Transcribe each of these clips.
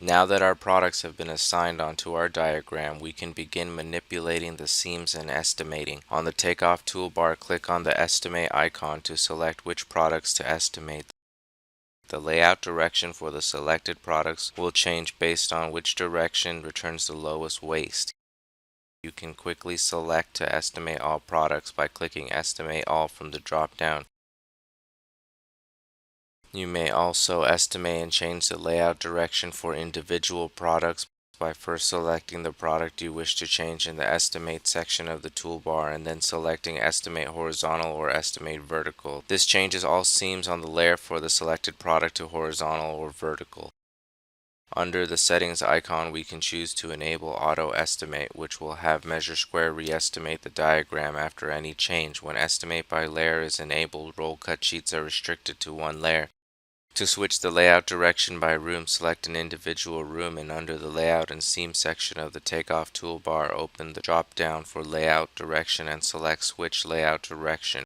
Now that our products have been assigned onto our diagram, we can begin manipulating the seams and estimating. On the Takeoff toolbar, click on the Estimate icon to select which products to estimate. The layout direction for the selected products will change based on which direction returns the lowest waste. You can quickly select to estimate all products by clicking Estimate All from the drop-down. You may also estimate and change the layout direction for individual products by first selecting the product you wish to change in the Estimate section of the toolbar and then selecting Estimate Horizontal or Estimate Vertical. This changes all seams on the layer for the selected product to horizontal or vertical. Under the Settings icon, we can choose to enable Auto Estimate, which will have Measuresquare re-estimate the diagram after any change. When Estimate by Layer is enabled, roll cut sheets are restricted to one layer. To switch the layout direction by room, select an individual room and under the Layout and Seam section of the Takeoff toolbar, open the drop-down for Layout Direction and select Switch Layout Direction,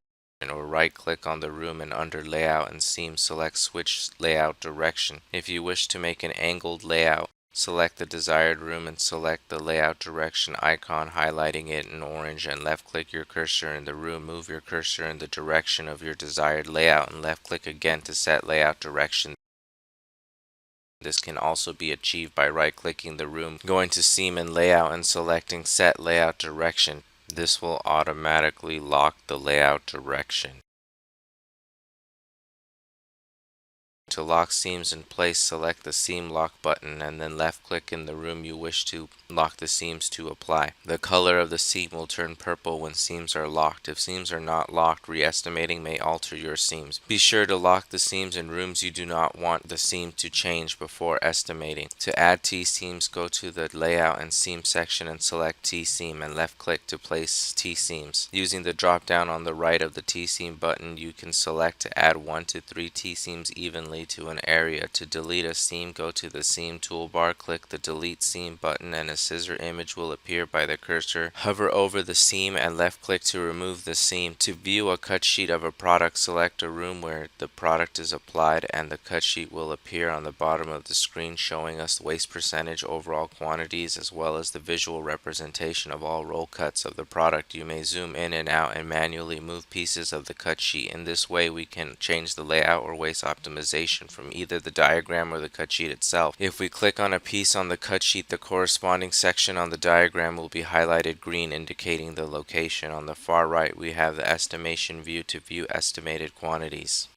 or right-click on the room and under Layout and Seam select Switch Layout Direction. If you wish to make an angled layout, select the desired room and select the layout direction icon, highlighting it in orange, and left-click your cursor in the room. Move your cursor in the direction of your desired layout and left-click again to set layout direction. This can also be achieved by right-clicking the room, going to Seam and Layout and selecting Set Layout Direction. This will automatically lock the layout direction. To lock seams in place, select the Seam Lock button and then left-click in the room you wish to lock the seams to apply. The color of the seam will turn purple when seams are locked. If seams are not locked, re-estimating may alter your seams. Be sure to lock the seams in rooms you do not want the seam to change before estimating. To add T-seams, go to the Layout and Seam section and select T-seam and left-click to place T-seams. Using the drop-down on the right of the T-seam button, you can select to add 1 to 3 T-seams evenly to an area. To delete a seam, go to the Seam toolbar, click the Delete Seam button, and a scissor image will appear by the cursor. Hover over the seam and left-click to remove the seam. To view a cut sheet of a product, select a room where the product is applied, and the cut sheet will appear on the bottom of the screen, showing us the waste percentage, overall quantities, as well as the visual representation of all roll cuts of the product. You may zoom in and out and manually move pieces of the cut sheet. In this way, we can change the layout or waste optimization from either the diagram or the cut sheet itself. If we click on a piece on the cut sheet, the corresponding section on the diagram will be highlighted green, indicating the location. On the far right, we have the estimation view to view estimated quantities.